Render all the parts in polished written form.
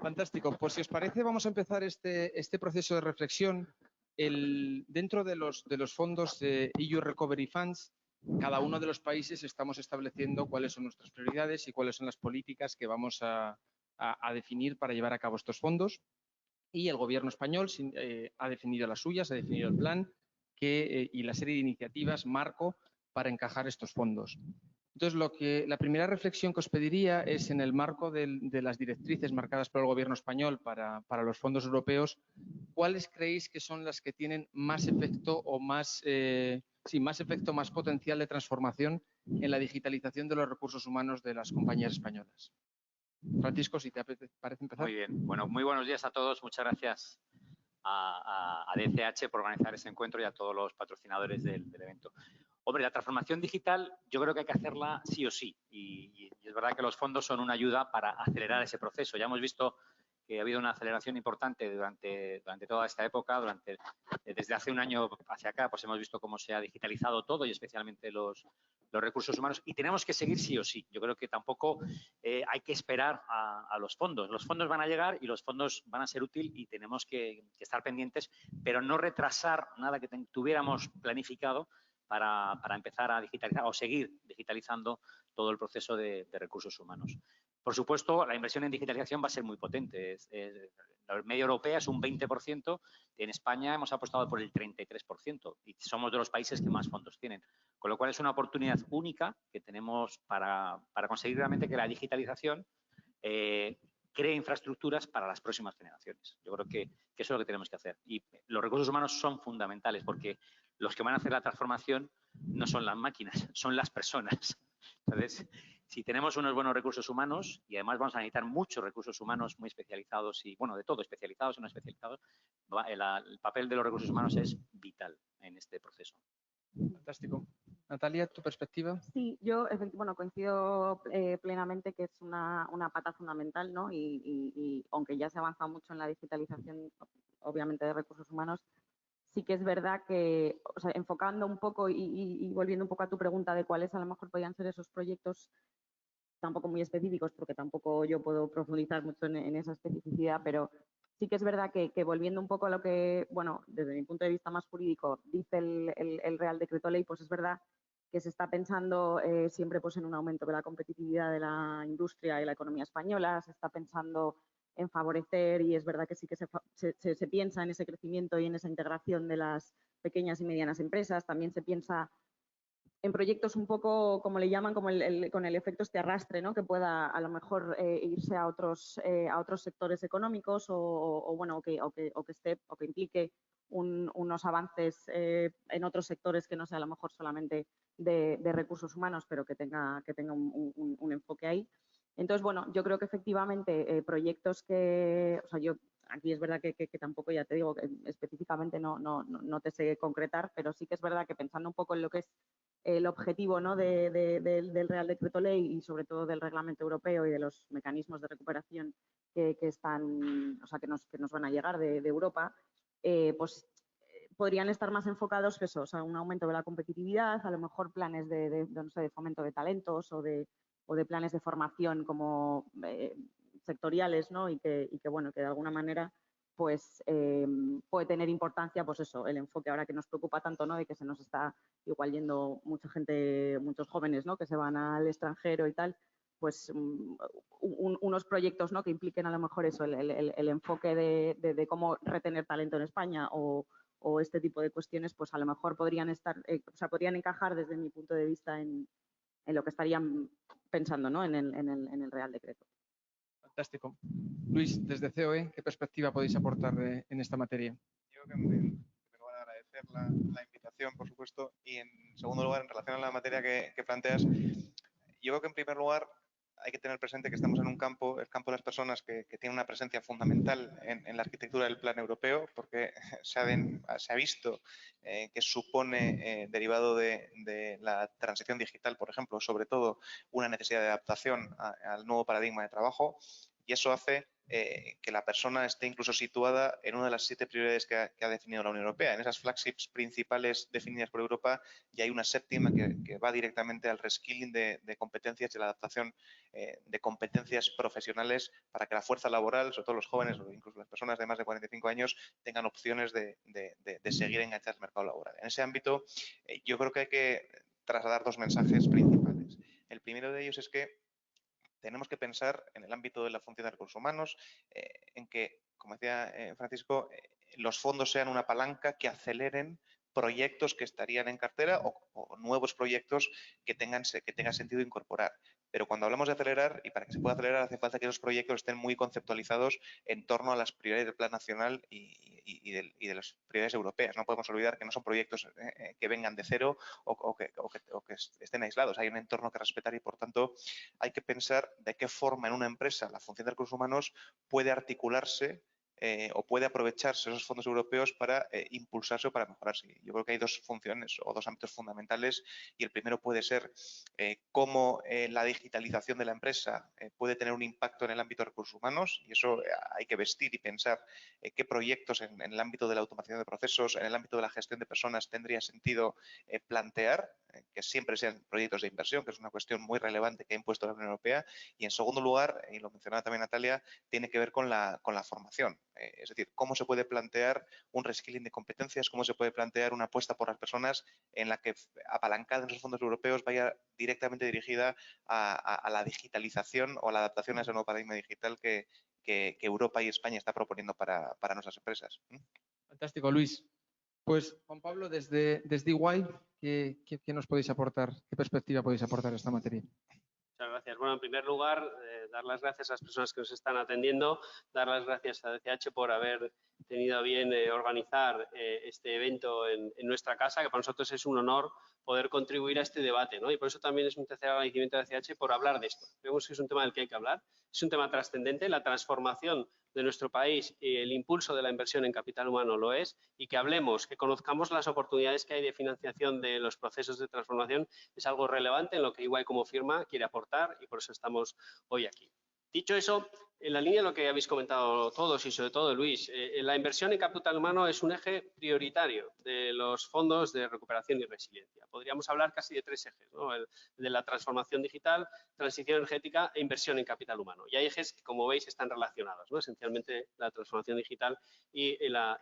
Fantástico. Pues si os parece, vamos a empezar este proceso de reflexión. Dentro de los fondos de EU Recovery Funds, cada uno de los países estamos estableciendo cuáles son nuestras prioridades y cuáles son las políticas que vamos a definir para llevar a cabo estos fondos. Y el Gobierno español ha definido las suyas, ha definido el plan y la serie de iniciativas marco para encajar estos fondos. Entonces, la primera reflexión que os pediría es, en el marco de las directrices marcadas por el Gobierno español para los fondos europeos, ¿cuáles creéis que son las que tienen más efecto o más efecto, más potencial de transformación en la digitalización de los recursos humanos de las compañías españolas? Francisco, si te parece empezar. Muy bien. Bueno, muy buenos días a todos. Muchas gracias a DCH por organizar este encuentro y a todos los patrocinadores del evento. Hombre, la transformación digital yo creo que hay que hacerla sí o sí. Y es verdad que los fondos son una ayuda para acelerar ese proceso. Ya hemos visto que ha habido una aceleración importante durante toda esta época. Desde hace un año hacia acá, pues hemos visto cómo se ha digitalizado todo y especialmente los recursos humanos, y tenemos que seguir sí o sí. Yo creo que tampoco hay que esperar a los fondos. Los fondos van a llegar y los fondos van a ser útiles y tenemos que estar pendientes, pero no retrasar nada que tuviéramos planificado para empezar a digitalizar o seguir digitalizando todo el proceso de recursos humanos. Por supuesto, la inversión en digitalización va a ser muy potente. La media europea es un 20%, en España hemos apostado por el 33% y somos de los países que más fondos tienen. Con lo cual es una oportunidad única que tenemos para conseguir realmente que la digitalización cree infraestructuras para las próximas generaciones. Yo creo que eso es lo que tenemos que hacer. Y los recursos humanos son fundamentales porque los que van a hacer la transformación no son las máquinas, son las personas. Entonces, si tenemos unos buenos recursos humanos, y además vamos a necesitar muchos recursos humanos muy especializados y, bueno, de todo, especializados y no especializados, el papel de los recursos humanos es vital en este proceso. Fantástico. Natalia, ¿tu perspectiva? Sí, yo coincido plenamente que es una pata fundamental, ¿no? Y aunque ya se ha avanzado mucho en la digitalización, obviamente, de recursos humanos, sí que es verdad que, o sea, enfocando un poco y volviendo un poco a tu pregunta de cuáles a lo mejor podrían ser esos proyectos, tampoco muy específicos, porque tampoco yo puedo profundizar mucho en esa especificidad, pero sí que es verdad que volviendo un poco a lo que, bueno, desde mi punto de vista más jurídico, dice el Real Decreto Ley, pues es verdad que se está pensando siempre pues en un aumento de la competitividad de la industria y la economía española, se está pensando en favorecer, y es verdad que sí que se piensa en ese crecimiento y en esa integración de las pequeñas y medianas empresas. También se piensa en proyectos un poco, como le llaman, como con el efecto este arrastre, ¿no? Que pueda a lo mejor irse a otros sectores económicos o que implique unos avances en otros sectores que no sea a lo mejor solamente de recursos humanos, pero que tenga un enfoque ahí. Entonces, bueno, yo creo que efectivamente proyectos que, o sea, yo aquí es verdad que tampoco, ya te digo, que específicamente no te sé concretar, pero sí que es verdad que pensando un poco en lo que es el objetivo, ¿no? del Real Decreto Ley y sobre todo del Reglamento Europeo y de los mecanismos de recuperación que están, o sea, que nos van a llegar de Europa, pues podrían estar más enfocados eso, o sea, un aumento de la competitividad, a lo mejor planes no sé, de fomento de talentos o de planes de formación como sectoriales, ¿no? Y que bueno, que de alguna manera pues puede tener importancia, pues eso, el enfoque ahora que nos preocupa tanto, ¿no? De que se nos está igual yendo mucha gente, muchos jóvenes, ¿no? Que se van al extranjero y tal, pues unos proyectos, ¿no? Que impliquen a lo mejor eso, el enfoque de cómo retener talento en España o este tipo de cuestiones, pues a lo mejor podrían estar, o sea, podrían encajar desde mi punto de vista en lo que estarían pensando, ¿no? En el Real Decreto. Fantástico. Luis, desde COE, ¿qué perspectiva podéis aportar en esta materia? Yo creo que en primer lugar agradecer la invitación, por supuesto, y en segundo lugar, en relación a la materia que planteas, yo creo que en primer lugar hay que tener presente que estamos en un campo, el campo de las personas, que tiene una presencia fundamental en la arquitectura del plan europeo, porque se ha visto que supone, derivado de la transición digital, por ejemplo, sobre todo una necesidad de adaptación al nuevo paradigma de trabajo. y eso hace que la persona esté incluso situada en una de las 7 prioridades que ha definido la Unión Europea. En esas flagships principales definidas por Europa ya hay una 7ª que va directamente al reskilling de competencias y la adaptación de competencias profesionales para que la fuerza laboral, sobre todo los jóvenes o incluso las personas de más de 45 años, tengan opciones de seguir enganchadas al mercado laboral. En ese ámbito, yo creo que hay que trasladar 2 mensajes principales. El primero de ellos es que tenemos que pensar en el ámbito de la función de recursos humanos, en que, como decía Francisco, los fondos sean una palanca que aceleren proyectos que estarían en cartera o nuevos proyectos que tengan sentido incorporar. Pero cuando hablamos de acelerar, y para que se pueda acelerar, hace falta que esos proyectos estén muy conceptualizados en torno a las prioridades del plan nacional y de las prioridades europeas. No podemos olvidar que no son proyectos que vengan de cero o que estén aislados. Hay un entorno que respetar y, por tanto, hay que pensar de qué forma en una empresa la función de recursos humanos puede articularse o puede aprovecharse esos fondos europeos para impulsarse o para mejorarse. Yo creo que hay 2 funciones o 2 ámbitos fundamentales, y el primero puede ser cómo la digitalización de la empresa puede tener un impacto en el ámbito de recursos humanos, y eso hay que vestir y pensar qué proyectos en el ámbito de la automatización de procesos, en el ámbito de la gestión de personas tendría sentido plantear, que siempre sean proyectos de inversión, que es una cuestión muy relevante que ha impuesto la Unión Europea. Y en segundo lugar, y lo mencionaba también Natalia, tiene que ver con la formación. Es decir, cómo se puede plantear un reskilling de competencias, cómo se puede plantear una apuesta por las personas en la que, apalancada en esos fondos europeos, vaya directamente dirigida a la digitalización o a la adaptación a ese nuevo paradigma digital que Europa y España está proponiendo para nuestras empresas. Fantástico, Luis. Pues, Juan Pablo, desde EY, ¿qué nos podéis aportar? ¿Qué perspectiva podéis aportar a esta materia? Muchas gracias. Bueno, en primer lugar, dar las gracias a las personas que nos están atendiendo, dar las gracias a DCH por haber tenido a bien organizar este evento en nuestra casa, que para nosotros es un honor poder contribuir a este debate, ¿no? Y por eso también es un tercer agradecimiento a DCH por hablar de esto. Vemos que es un tema del que hay que hablar, es un tema trascendente, la transformación de nuestro país y el impulso de la inversión en capital humano lo es, y que hablemos, que conozcamos las oportunidades que hay de financiación de los procesos de transformación es algo relevante en lo que EY como firma quiere aportar, y por eso estamos hoy aquí. Dicho eso, en la línea de lo que habéis comentado todos y sobre todo Luis, la inversión en capital humano es un eje prioritario de los fondos de recuperación y resiliencia. Podríamos hablar casi de 3 ejes, ¿no? El de la transformación digital, transición energética e inversión en capital humano. Y hay ejes que, como veis, están relacionados, ¿no? Esencialmente la transformación digital y la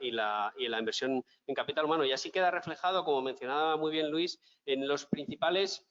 inversión en capital humano. Y así queda reflejado, como mencionaba muy bien Luis, en los principales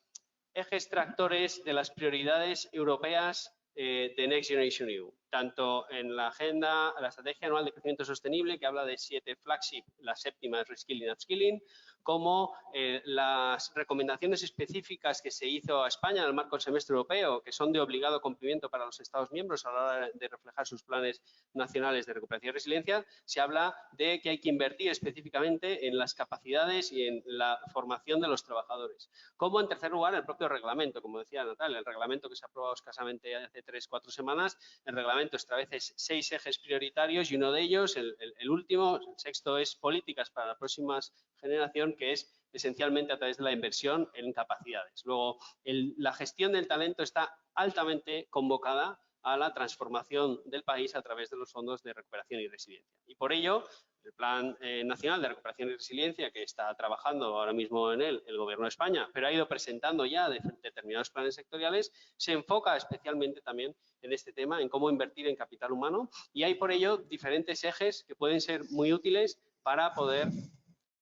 ejes tractores de las prioridades europeas de Next Generation EU, tanto en la estrategia anual de crecimiento sostenible, que habla de 7 flagship, la 7ª es Reskilling Upskilling, como las recomendaciones específicas que se hizo a España en el marco del semestre europeo, que son de obligado cumplimiento para los Estados miembros a la hora de reflejar sus planes nacionales de recuperación y resiliencia. Se habla de que hay que invertir específicamente en las capacidades y en la formación de los trabajadores. Como, en tercer lugar, el propio reglamento, como decía Natalia, el reglamento que se ha aprobado escasamente hace 3-4 semanas. El reglamento establece 6 ejes prioritarios, y uno de ellos, el último, el sexto, es políticas para la próxima generación, que es esencialmente a través de la inversión en capacidades. Luego, la gestión del talento está altamente convocada a la transformación del país a través de los fondos de recuperación y resiliencia. Y por ello, el Plan Nacional de Recuperación y Resiliencia, que está trabajando ahora mismo en él el Gobierno de España, pero ha ido presentando ya determinados planes sectoriales, se enfoca especialmente también en este tema, en cómo invertir en capital humano, y hay por ello diferentes ejes que pueden ser muy útiles para poder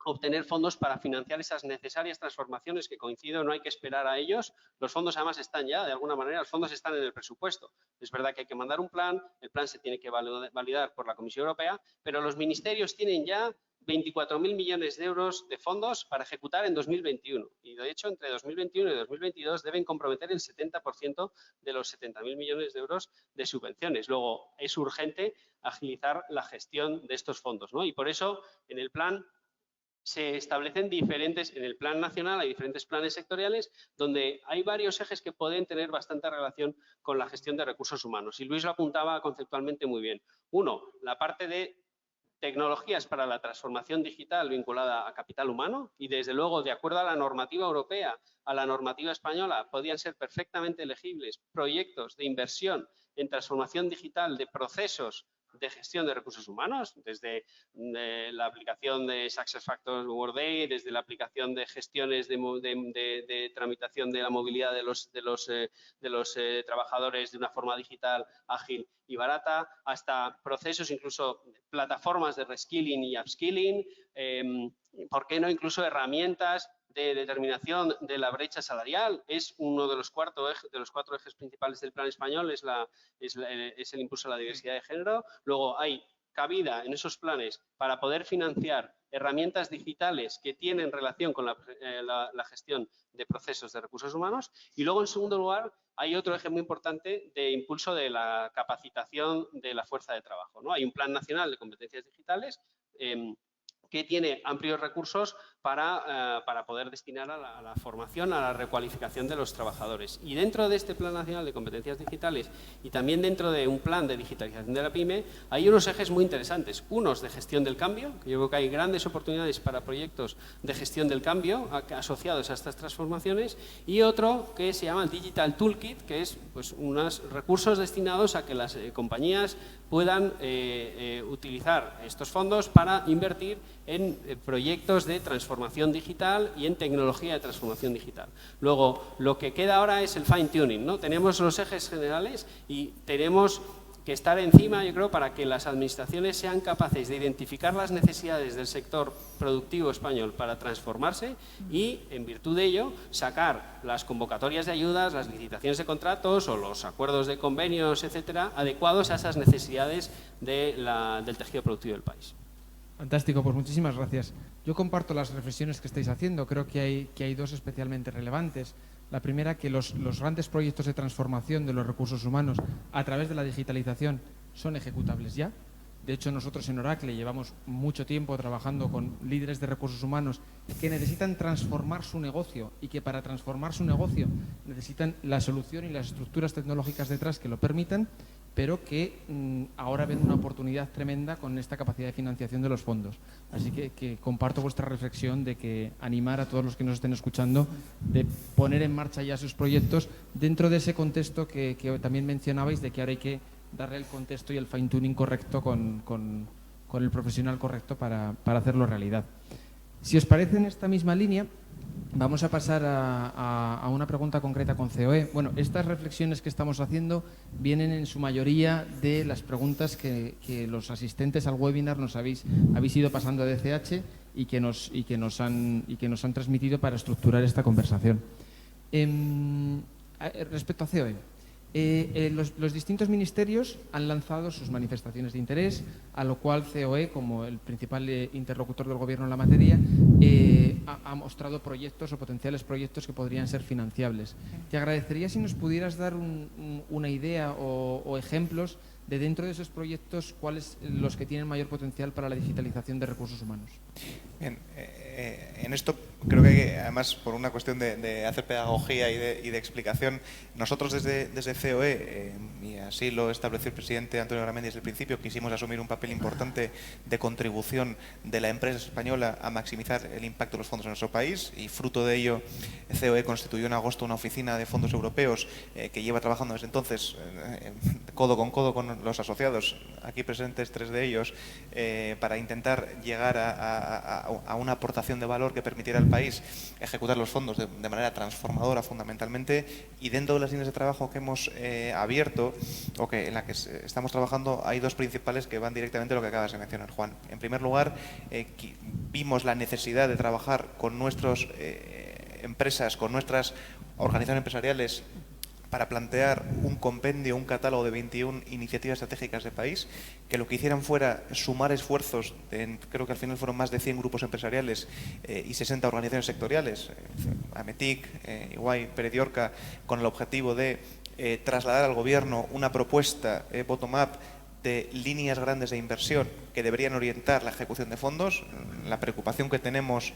obtener fondos para financiar esas necesarias transformaciones, que coincido, no hay que esperar a ellos. Los fondos además están ya, de alguna manera, los fondos están en el presupuesto. Es verdad que hay que mandar un plan, el plan se tiene que validar por la Comisión Europea, pero los ministerios tienen ya 24.000 millones de euros de fondos para ejecutar en 2021. Y de hecho, entre 2021 y 2022 deben comprometer el 70% de los 70.000 millones de euros de subvenciones. Luego, es urgente agilizar la gestión de estos fondos, ¿no? Y por eso, en el plan se establecen en el plan nacional hay diferentes planes sectoriales donde hay varios ejes que pueden tener bastante relación con la gestión de recursos humanos. Y Luis lo apuntaba conceptualmente muy bien. Uno, la parte de tecnologías para la transformación digital vinculada a capital humano, y desde luego, de acuerdo a la normativa europea, a la normativa española, podían ser perfectamente elegibles proyectos de inversión en transformación digital de procesos de gestión de recursos humanos, desde la aplicación de SuccessFactors Workday, desde la aplicación de gestiones de tramitación de la movilidad de los trabajadores de una forma digital, ágil y barata, hasta procesos, incluso plataformas de reskilling y upskilling, ¿por qué no incluso herramientas de determinación de la brecha salarial? Es uno de los cuatro ejes principales del plan español, es el impulso a la diversidad de género. Luego hay cabida en esos planes para poder financiar herramientas digitales que tienen relación con la gestión de procesos de recursos humanos. Y luego, en segundo lugar, hay otro eje muy importante de impulso de la capacitación de la fuerza de trabajo, ¿no? Hay un plan nacional de competencias digitales que tiene amplios recursos para poder destinar a la formación, a la recualificación de los trabajadores. Y dentro de este Plan Nacional de Competencias Digitales y también dentro de un plan de digitalización de la PYME, hay unos ejes muy interesantes. Unos de gestión del cambio, que yo creo que hay grandes oportunidades para proyectos de gestión del cambio asociados a estas transformaciones, y otro que se llama el Digital Toolkit, que es pues, unos recursos destinados a que las compañías puedan utilizar estos fondos para invertir en proyectos de transformación digital y en tecnología de transformación digital. Luego, lo que queda ahora es el fine tuning, ¿no? Tenemos los ejes generales y tenemos que estar encima, yo creo, para que las administraciones sean capaces de identificar las necesidades del sector productivo español para transformarse y, en virtud de ello, sacar las convocatorias de ayudas, las licitaciones de contratos o los acuerdos de convenios, etcétera, adecuados a esas necesidades del tejido productivo del país. Fantástico, pues muchísimas gracias. Yo comparto las reflexiones que estáis haciendo. Creo que hay dos especialmente relevantes. La primera, que los grandes proyectos de transformación de los recursos humanos a través de la digitalización son ejecutables ya. De hecho, nosotros en Oracle llevamos mucho tiempo trabajando con líderes de recursos humanos que necesitan transformar su negocio y que para transformar su negocio necesitan la solución y las estructuras tecnológicas detrás que lo permitan, pero que ahora ven una oportunidad tremenda con esta capacidad de financiación de los fondos. Así que comparto vuestra reflexión de que animar a todos los que nos estén escuchando de poner en marcha ya sus proyectos dentro de ese contexto que también mencionabais, de que ahora hay que darle el contexto y el fine tuning correcto con el profesional correcto para hacerlo realidad. Si os parece, en esta misma línea vamos a pasar a una pregunta concreta con COE. Bueno, estas reflexiones que estamos haciendo vienen en su mayoría de las preguntas que los asistentes al webinar nos habéis ido pasando a DCH y que nos han transmitido para estructurar esta conversación. Respecto a COE, los distintos ministerios han lanzado sus manifestaciones de interés, a lo cual COE, como el principal interlocutor del Gobierno en la materia, ha mostrado proyectos o potenciales proyectos que podrían ser financiables. Te agradecería si nos pudieras dar una idea o ejemplos de dentro de esos proyectos, cuáles los que tienen mayor potencial para la digitalización de recursos humanos. Bien, en esto creo que además por una cuestión de hacer pedagogía y de explicación, nosotros desde COE, y así lo estableció el presidente Antonio Garamendi desde el principio, quisimos asumir un papel importante de contribución de la empresa española a maximizar el impacto de los fondos en nuestro país, y fruto de ello COE constituyó en agosto una oficina de fondos europeos que lleva trabajando desde entonces codo con los asociados, aquí presentes 3 de ellos, para intentar llegar a una aportación de valor que permitiera al país ejecutar los fondos de manera transformadora fundamentalmente. Y dentro de las líneas de trabajo que hemos abierto o que en la que estamos trabajando, hay 2 principales que van directamente a lo que acabas de mencionar, Juan. En primer lugar, vimos la necesidad de trabajar con nuestras empresas, con nuestras organizaciones empresariales, para plantear un compendio, un catálogo de 21 iniciativas estratégicas de país, que lo que hicieran fuera sumar esfuerzos, creo que al final fueron más de 100 grupos empresariales y 60 organizaciones sectoriales, Ametic, Iguay, Pérez de Orca, con el objetivo de trasladar al Gobierno una propuesta bottom-up de líneas grandes de inversión que deberían orientar la ejecución de fondos. La preocupación que tenemos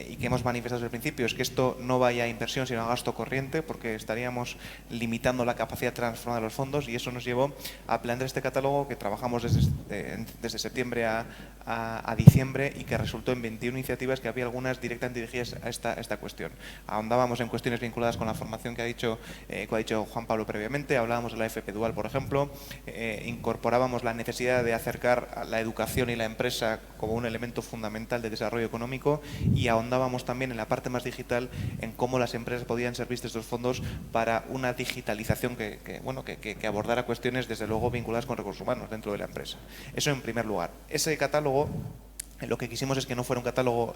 y que hemos manifestado desde el principio es que esto no vaya a inversión sino a gasto corriente, porque estaríamos limitando la capacidad de transformar los fondos, y eso nos llevó a plantear este catálogo que trabajamos desde septiembre a diciembre y que resultó en 21 iniciativas, que había algunas directamente dirigidas a esta cuestión. Ahondábamos en cuestiones vinculadas con la formación que ha dicho Juan Pablo previamente, hablábamos de la FP Dual, por ejemplo, incorporábamos la necesidad de acercar a la educación y la empresa como un elemento fundamental de desarrollo económico, y ahondábamos también en la parte más digital en cómo las empresas podían servirse de estos fondos para una digitalización que abordara cuestiones desde luego vinculadas con recursos humanos dentro de la empresa. Eso en primer lugar. Ese catálogo, lo que quisimos es que no fuera un catálogo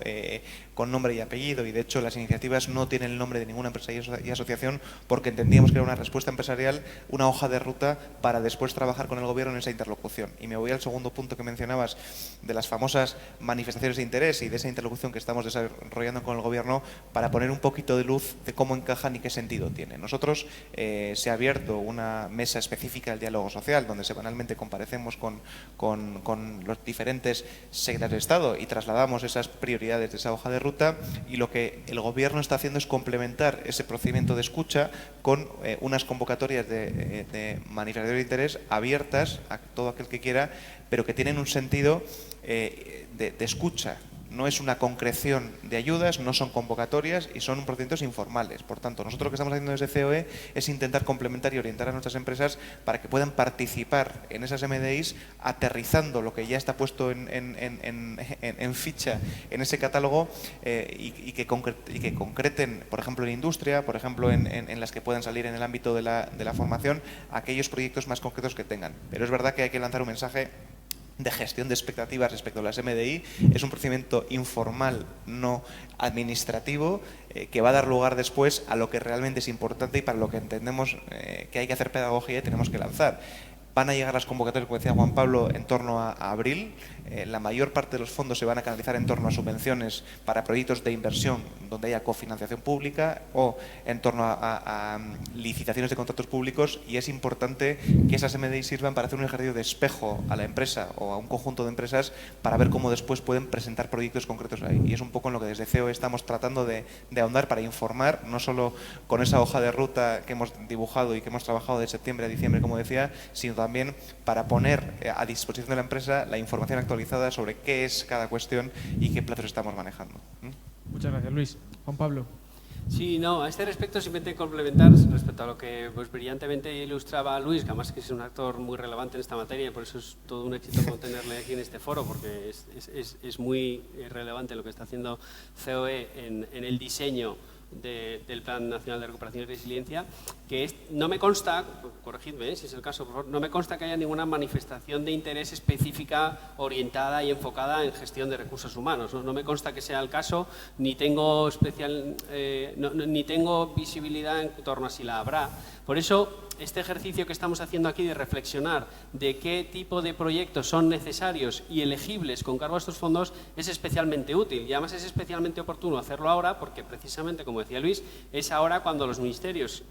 con nombre y apellido, y de hecho las iniciativas no tienen el nombre de ninguna empresa y asociación, porque entendíamos que era una respuesta empresarial, una hoja de ruta para después trabajar con el gobierno en esa interlocución. Y me voy al segundo punto que mencionabas, de las famosas manifestaciones de interés y de esa interlocución que estamos desarrollando con el gobierno, para poner un poquito de luz de cómo encajan y qué sentido tienen. Nosotros se ha abierto una mesa específica del diálogo social, donde semanalmente comparecemos con los diferentes secretarios de Estado y trasladamos esas prioridades de esa hoja de ruta, y lo que el gobierno está haciendo es complementar ese procedimiento de escucha con unas convocatorias de manifestaciones de interés abiertas a todo aquel que quiera, pero que tienen un sentido de escucha. No es una concreción de ayudas, no son convocatorias y son procedimientos informales. Por tanto, nosotros lo que estamos haciendo desde COE es intentar complementar y orientar a nuestras empresas para que puedan participar en esas MDIs, aterrizando lo que ya está puesto en ficha en ese catálogo, y que concreten, por ejemplo, en industria, por ejemplo, en las que puedan salir en el ámbito de la formación, aquellos proyectos más concretos que tengan. Pero es verdad que hay que lanzar un mensaje de gestión de expectativas respecto a las MDI. Es un procedimiento informal, no administrativo, que va a dar lugar después a lo que realmente es importante y para lo que entendemos que hay que hacer pedagogía y tenemos que lanzar. Van a llegar las convocatorias, como decía Juan Pablo, en torno a abril. La mayor parte de los fondos se van a canalizar en torno a subvenciones para proyectos de inversión donde haya cofinanciación pública, o en torno a licitaciones de contratos públicos, y es importante que esas MDI sirvan para hacer un ejercicio de espejo a la empresa o a un conjunto de empresas para ver cómo después pueden presentar proyectos concretos ahí. Y es un poco en lo que desde COE estamos tratando de ahondar, para informar, no solo con esa hoja de ruta que hemos dibujado y que hemos trabajado de septiembre a diciembre, como decía, sino también para poner a disposición de la empresa la información actualizada sobre qué es cada cuestión y qué plazos estamos manejando. Muchas gracias, Luis. Juan Pablo. Sí, no, a este respecto simplemente complementar respecto a lo que pues brillantemente ilustraba Luis, que además que es un actor muy relevante en esta materia, y por eso es todo un éxito tenerle aquí en este foro, porque es muy relevante lo que está haciendo COE en el diseño del Plan Nacional de Recuperación y Resiliencia, que no me consta, corregidme si es el caso, por favor, no me consta que haya ninguna manifestación de interés específica orientada y enfocada en gestión de recursos humanos. No me consta que sea el caso, ni tengo ni tengo visibilidad en torno a si la habrá. Por eso, este ejercicio que estamos haciendo aquí de reflexionar de qué tipo de proyectos son necesarios y elegibles con cargo a estos fondos es especialmente útil, y además es especialmente oportuno hacerlo ahora porque precisamente, como decía Luis, es ahora cuando los ministerios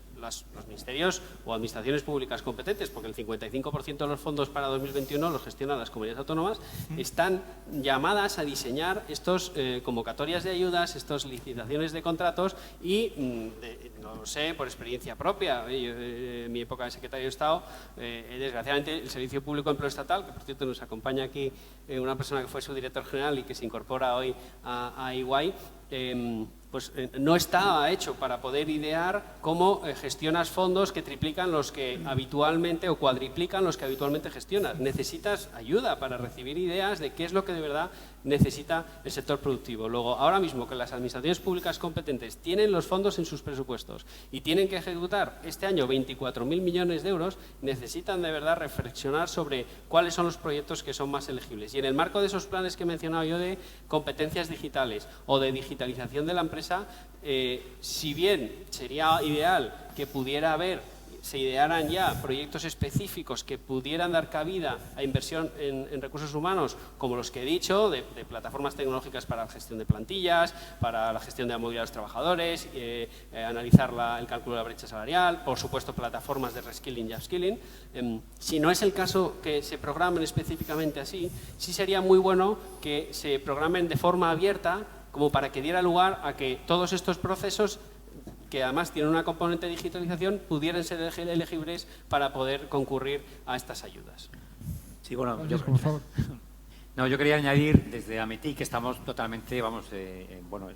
o administraciones públicas competentes, porque el 55% de los fondos para 2021 los gestionan las comunidades autónomas, están llamadas a diseñar estos convocatorias de ayudas, estas licitaciones de contratos, y no lo sé por experiencia propia. En mi época de secretario de Estado, desgraciadamente el Servicio Público de Empleo Estatal, que por cierto nos acompaña aquí una persona que fue su director general y que se incorpora hoy a EY, pues no está hecho para poder idear cómo gestionas fondos que triplican los que habitualmente o cuadriplican los que habitualmente gestionas. Necesitas ayuda para recibir ideas de qué es lo que de verdad necesita el sector productivo. Luego, ahora mismo que las administraciones públicas competentes tienen los fondos en sus presupuestos y tienen que ejecutar este año 24.000 millones de euros, necesitan de verdad reflexionar sobre cuáles son los proyectos que son más elegibles. Y en el marco de esos planes que he mencionado yo de competencias digitales o de digitalización de la empresa, si bien sería ideal que pudiera haber se idearan ya proyectos específicos que pudieran dar cabida a inversión en recursos humanos, como los que he dicho, de plataformas tecnológicas para la gestión de plantillas, para la gestión de la movilidad de los trabajadores, analizar el cálculo de la brecha salarial, por supuesto plataformas de reskilling y upskilling. Si no es el caso que se programen específicamente así, sí sería muy bueno que se programen de forma abierta, como para que diera lugar a que todos estos procesos, que además tienen una componente de digitalización, pudieran ser elegibles para poder concurrir a estas ayudas. Sí, bueno, por favor. No, yo quería añadir desde AMETIC que estamos totalmente,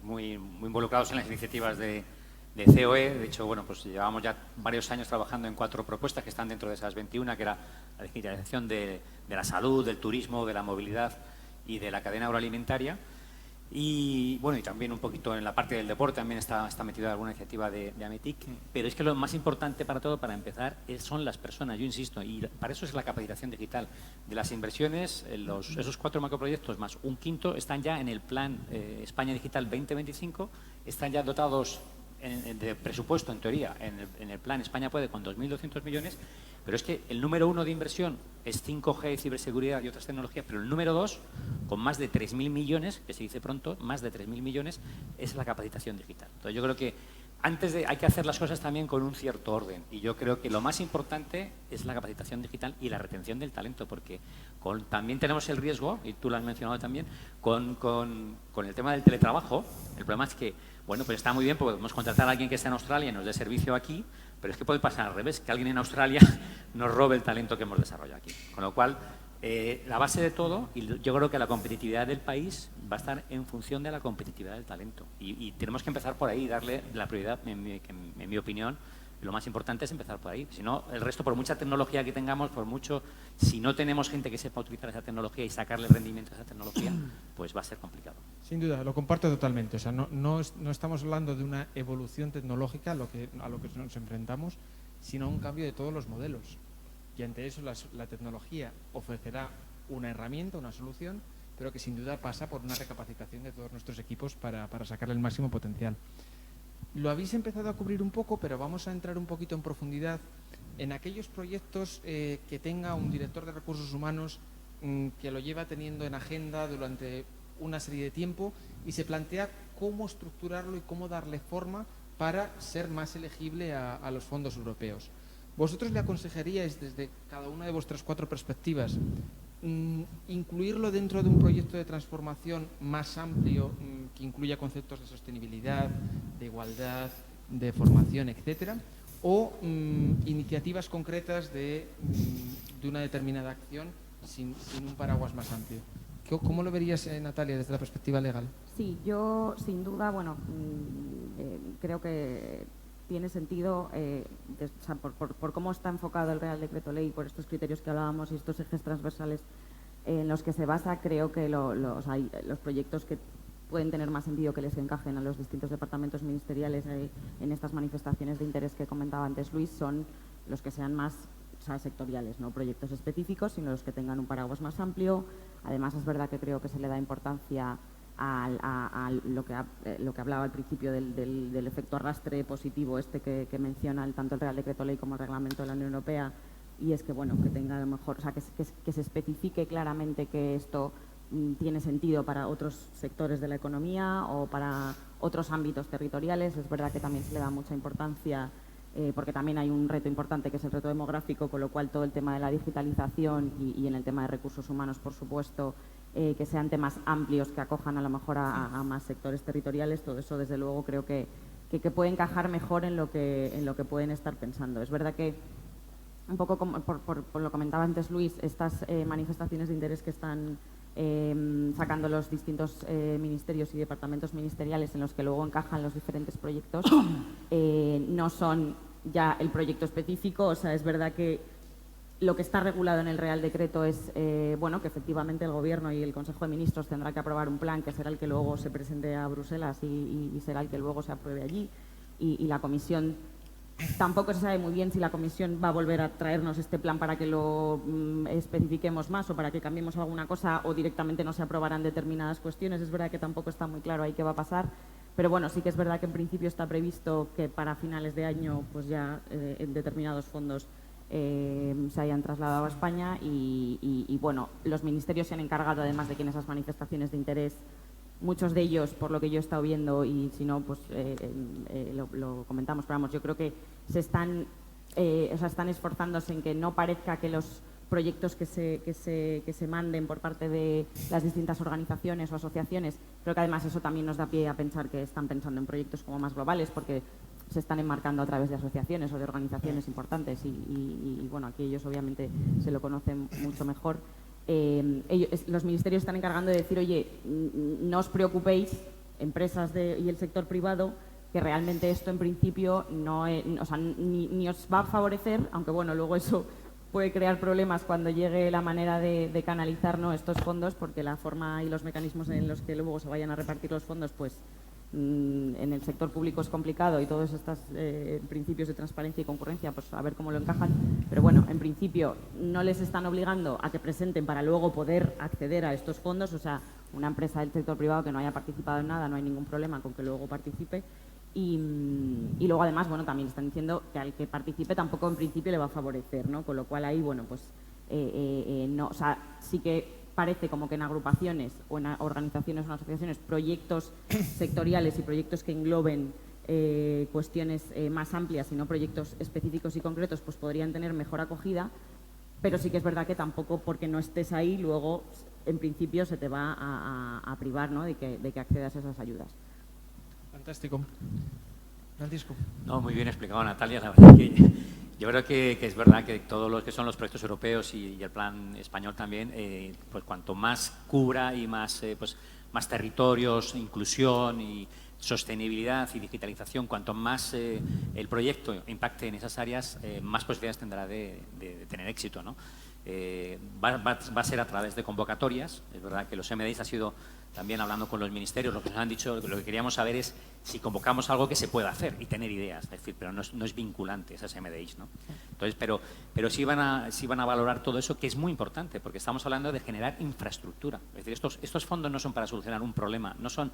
muy involucrados en las iniciativas de COE. De hecho, bueno, pues llevamos ya varios años trabajando en 4 propuestas que están dentro de esas 21, que era la digitalización de la salud, del turismo, de la movilidad y de la cadena agroalimentaria. Y bueno, y también un poquito en la parte del deporte también está metida alguna iniciativa de AMETIC, pero es que lo más importante para todo, para empezar, son las personas, yo insisto, y para eso es la capacitación digital. De las inversiones, esos 4 macroproyectos más un quinto están ya en el plan España Digital 2025, están ya dotados de presupuesto, en teoría, en el plan España Puede, con 2.200 millones, pero es que el número 1 de inversión es 5G, ciberseguridad y otras tecnologías, pero el número 2, con más de 3.000 millones, que se dice pronto, más de 3.000 millones, es la capacitación digital. Entonces yo creo que hay que hacer las cosas también con un cierto orden, y yo creo que lo más importante es la capacitación digital y la retención del talento, porque también tenemos el riesgo, y tú lo has mencionado también, con el tema del teletrabajo. El problema es que, bueno, pues está muy bien, porque podemos contratar a alguien que está en Australia y nos dé servicio aquí, pero es que puede pasar al revés, que alguien en Australia nos robe el talento que hemos desarrollado aquí. Con lo cual, la base de todo, y yo creo que la competitividad del país va a estar en función de la competitividad del talento. Y tenemos que empezar por ahí y darle la prioridad, en mi opinión. Lo más importante es empezar por ahí. Si no, el resto, por mucha tecnología que tengamos, si no tenemos gente que sepa utilizar esa tecnología y sacarle rendimiento a esa tecnología, pues va a ser complicado. Sin duda, lo comparto totalmente. O sea, no estamos hablando de una evolución tecnológica a lo que nos enfrentamos, sino un cambio de todos los modelos. Y ante eso la tecnología ofrecerá una herramienta, una solución, pero que sin duda pasa por una recapacitación de todos nuestros equipos para sacarle el máximo potencial. Lo habéis empezado a cubrir un poco, pero vamos a entrar un poquito en profundidad en aquellos proyectos que tenga un director de recursos humanos que lo lleva teniendo en agenda durante una serie de tiempo y se plantea cómo estructurarlo y cómo darle forma para ser más elegible a los fondos europeos. ¿Vosotros le aconsejaríais, desde cada una de vuestras 4 perspectivas, incluirlo dentro de un proyecto de transformación más amplio que incluya conceptos de sostenibilidad, de igualdad, de formación, etcétera, o iniciativas concretas de una determinada acción sin un paraguas más amplio? ¿Cómo lo verías, Natalia, desde la perspectiva legal? Sí, yo sin duda, creo que tiene sentido, por cómo está enfocado el Real Decreto Ley, por estos criterios que hablábamos y estos ejes transversales en los que se basa, creo que los proyectos que pueden tener más sentido que les encajen a los distintos departamentos ministeriales en estas manifestaciones de interés que comentaba antes Luis son los que sean más sectoriales, no proyectos específicos, sino los que tengan un paraguas más amplio. Además, es verdad que creo que se le da importancia a lo que hablaba al principio del efecto arrastre positivo que menciona tanto el Real Decreto Ley como el Reglamento de la Unión Europea, y es que que tenga a lo mejor, que se especifique claramente que esto tiene sentido para otros sectores de la economía o para otros ámbitos territoriales. Es verdad que también se le da mucha importancia porque también hay un reto importante que es el reto demográfico, con lo cual todo el tema de la digitalización y en el tema de recursos humanos, por supuesto, que sean temas amplios que acojan a lo mejor a más sectores territoriales. Todo eso, desde luego, creo que puede encajar mejor en lo que pueden estar pensando. Es verdad que, un poco como por lo comentaba antes Luis, estas manifestaciones de interés que están sacando los distintos ministerios y departamentos ministeriales en los que luego encajan los diferentes proyectos, no son ya el proyecto específico. O sea, es verdad que lo que está regulado en el Real Decreto es que efectivamente el Gobierno y el Consejo de Ministros tendrá que aprobar un plan que será el que luego se presente a Bruselas y será el que luego se apruebe allí, y la Comisión tampoco se sabe muy bien si la Comisión va a volver a traernos este plan para que lo especifiquemos más o para que cambiemos alguna cosa, o directamente no se aprobarán determinadas cuestiones. Es verdad que tampoco está muy claro ahí qué va a pasar, Pero bueno, sí que es verdad que en principio está previsto que para finales de año pues ya en determinados fondos se hayan trasladado a España y bueno, los ministerios se han encargado además de que en esas manifestaciones de interés, muchos de ellos, por lo que yo he estado viendo y si no, pues lo comentamos, pero vamos, yo creo que están esforzándose en que no parezca que los proyectos que se manden por parte de las distintas organizaciones o asociaciones, creo que además eso también nos da pie a pensar que están pensando en proyectos como más globales porque se están enmarcando a través de asociaciones o de organizaciones importantes y bueno, aquí ellos obviamente se lo conocen mucho mejor. Los ministerios están encargando de decir, oye, no os preocupéis, empresas y el sector privado, que realmente esto en principio ni os va a favorecer, aunque bueno, luego eso puede crear problemas cuando llegue la manera de canalizar, ¿no?, estos fondos, porque la forma y los mecanismos en los que luego se vayan a repartir los fondos, pues en el sector público es complicado y todos estos principios de transparencia y concurrencia, pues a ver cómo lo encajan. Pero bueno, en principio no les están obligando a que presenten para luego poder acceder a estos fondos. O sea, una empresa del sector privado que no haya participado en nada, no hay ningún problema con que luego participe. Y luego además, bueno, también están diciendo que al que participe tampoco en principio le va a favorecer, ¿no? Con lo cual ahí, bueno, pues no, o sea, sí que parece como que en agrupaciones o en organizaciones o en asociaciones, proyectos sectoriales y proyectos que engloben cuestiones más amplias y no proyectos específicos y concretos, pues podrían tener mejor acogida, pero sí que es verdad que tampoco porque no estés ahí, luego en principio se te va a privar, ¿no?, de que accedas a esas ayudas. Fantástico. Francisco. No, muy bien explicado, Natalia. La verdad que yo creo que es verdad que todos los que son los proyectos europeos y el plan español también, pues cuanto más cubra y más territorios, inclusión y sostenibilidad y digitalización, cuanto más el proyecto impacte en esas áreas, más posibilidades tendrá de tener éxito, ¿no? Va a ser a través de convocatorias. Es verdad que los MDIs ha sido también hablando con los ministerios, lo que nos han dicho, lo que queríamos saber es si convocamos algo que se pueda hacer y tener ideas, es decir, pero no es vinculante esas MDIs, ¿no? Entonces, pero sí van a valorar todo eso, que es muy importante, porque estamos hablando de generar infraestructura. Es decir, estos fondos no son para solucionar un problema, no son,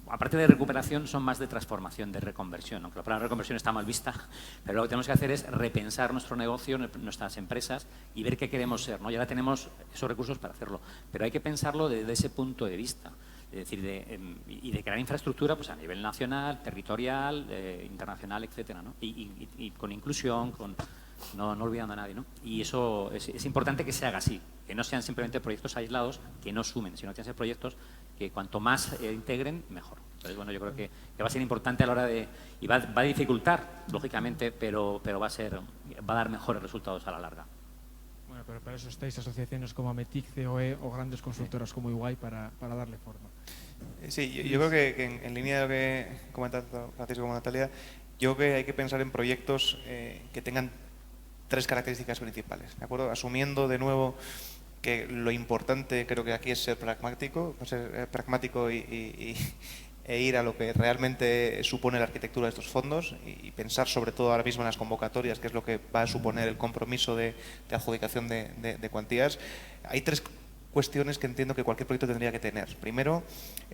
aparte de recuperación, son más de transformación, de reconversión, aunque la palabra reconversión está mal vista, pero lo que tenemos que hacer es repensar nuestro negocio, nuestras empresas y ver qué queremos ser, ¿no? Y ahora tenemos esos recursos para hacerlo, pero hay que pensarlo desde ese punto de vista. Es decir, de crear infraestructura pues a nivel nacional, territorial, internacional, etcétera, ¿no? Y con inclusión, no olvidando a nadie, ¿no? Y eso es importante que se haga así, que no sean simplemente proyectos aislados que no sumen, sino que sean proyectos que cuanto más integren, mejor. Entonces, bueno, yo creo que va a ser importante a la hora de... Y va a dificultar, lógicamente, pero va a dar mejores resultados a la larga. Bueno, pero para eso estáis asociaciones como Ametic, COE o grandes consultoras como Iguay para darle forma. Sí, yo creo que en línea de lo que comenta Francisco como Natalia, yo creo que hay que pensar en proyectos que tengan tres características principales, ¿de acuerdo? Asumiendo de nuevo que lo importante creo que aquí es ser pragmático e ir a lo que realmente supone la arquitectura de estos fondos y pensar sobre todo ahora mismo en las convocatorias, que es lo que va a suponer el compromiso de adjudicación de cuantías. Hay tres cuestiones que entiendo que cualquier proyecto tendría que tener. Primero,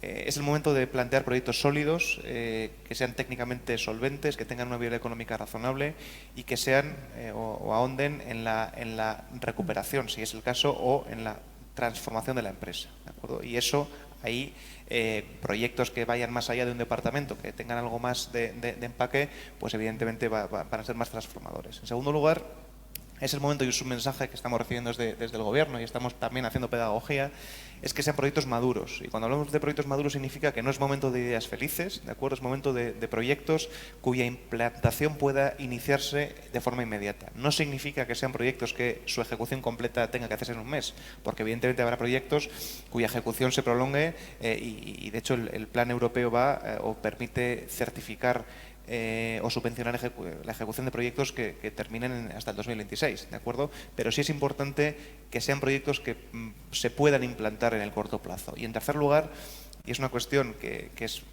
es el momento de plantear proyectos sólidos, que sean técnicamente solventes, que tengan una viabilidad económica razonable y que sean o ahonden en la recuperación, si es el caso, o en la transformación de la empresa, ¿de acuerdo? Y eso, ahí, proyectos que vayan más allá de un departamento, que tengan algo más de empaque, pues evidentemente van a ser más transformadores. En segundo lugar, es el momento, y es un mensaje que estamos recibiendo desde el Gobierno y estamos también haciendo pedagogía, es que sean proyectos maduros. Y cuando hablamos de proyectos maduros significa que no es momento de ideas felices, ¿de acuerdo? Es momento de proyectos cuya implantación pueda iniciarse de forma inmediata. No significa que sean proyectos que su ejecución completa tenga que hacerse en un mes, porque evidentemente habrá proyectos cuya ejecución se prolongue y de hecho el plan europeo va o permite certificar o subvencionar la ejecución de proyectos que terminen hasta el 2026, ¿de acuerdo? Pero sí es importante que sean proyectos que se puedan implantar en el corto plazo. Y en tercer lugar, y es una cuestión que es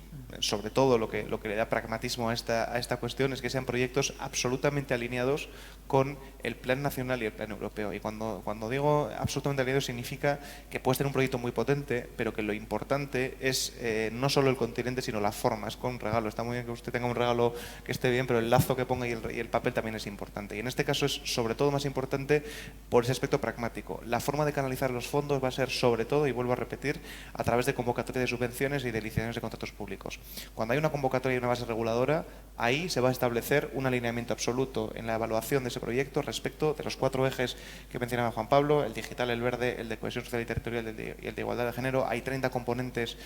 sobre todo lo que le da pragmatismo a esta cuestión, es que sean proyectos absolutamente alineados con el plan nacional y el plan europeo. Y cuando digo absolutamente alineados significa que puedes tener un proyecto muy potente, pero que lo importante es no solo el continente, sino la forma. Es con un regalo. Está muy bien que usted tenga un regalo que esté bien, pero el lazo que ponga y el papel también es importante. Y en este caso es sobre todo más importante por ese aspecto pragmático. La forma de canalizar los fondos va a ser sobre todo, y vuelvo a repetir, a través de convocatoria de subvenciones y de licitaciones de contratos públicos. Cuando hay una convocatoria y una base reguladora, ahí se va a establecer un alineamiento absoluto en la evaluación de ese proyecto respecto de los 4 ejes que mencionaba Juan Pablo: el digital, el verde, el de cohesión social y territorial y el de igualdad de género. Hay 30 componentes,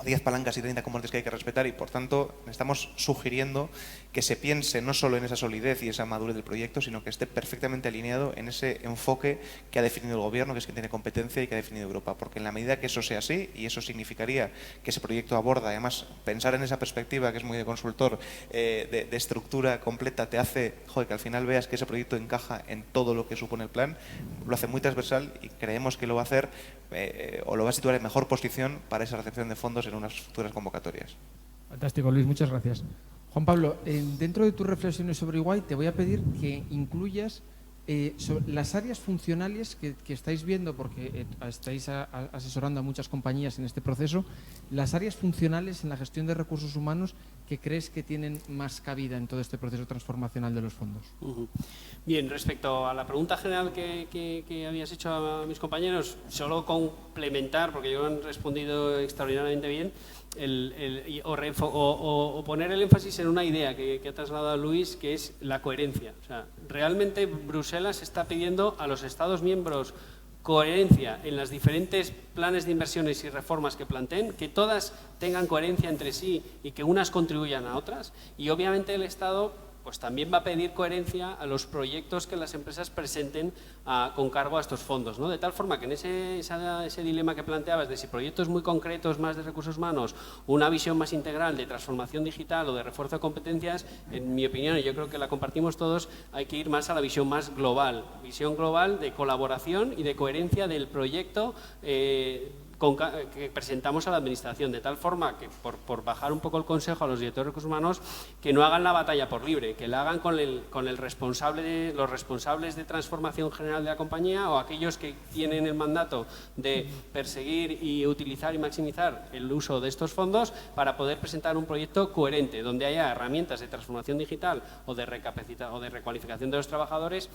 10 palancas y 30 componentes que hay que respetar, y por tanto estamos sugiriendo que se piense no solo en esa solidez y esa madurez del proyecto, sino que esté perfectamente alineado en ese enfoque que ha definido el Gobierno, que es quien tiene competencia, y que ha definido Europa. Porque en la medida que eso sea así, y eso significaría que ese proyecto aborda, además, pensar en esa perspectiva que es muy de consultor, de estructura completa, te hace que al final veas que ese proyecto encaja en todo lo que supone el plan, lo hace muy transversal, y creemos que lo va a hacer o lo va a situar en mejor posición para esa recepción de fondos en unas futuras convocatorias. Fantástico, Luis, muchas gracias. Juan Pablo, dentro de tus reflexiones sobre Iguay, te voy a pedir que incluyas las áreas funcionales que estáis viendo, porque estáis asesorando a muchas compañías en este proceso, las áreas funcionales en la gestión de recursos humanos que crees que tienen más cabida en todo este proceso transformacional de los fondos. Bien, respecto a la pregunta general que habías hecho a mis compañeros, solo complementar, porque ellos han respondido extraordinariamente bien, o poner el énfasis en una idea que ha trasladado Luis, que es la coherencia. O sea, realmente Bruselas está pidiendo a los Estados miembros coherencia en los diferentes planes de inversiones y reformas que planteen, que todas tengan coherencia entre sí y que unas contribuyan a otras, y obviamente el Estado pues también va a pedir coherencia a los proyectos que las empresas presenten con cargo a estos fondos, ¿no? De tal forma que en ese dilema que planteabas de si proyectos muy concretos más de recursos humanos, una visión más integral de transformación digital o de refuerzo de competencias, en mi opinión, y yo creo que la compartimos todos, hay que ir más a la visión más global, visión global de colaboración y de coherencia del proyecto que presentamos a la Administración, de tal forma que, por bajar un poco el consejo a los directores de recursos humanos, que no hagan la batalla por libre, que la hagan con el responsable los responsables de transformación general de la compañía, o aquellos que tienen el mandato de perseguir y utilizar y maximizar el uso de estos fondos para poder presentar un proyecto coherente, donde haya herramientas de transformación digital o de recualificación de los trabajadores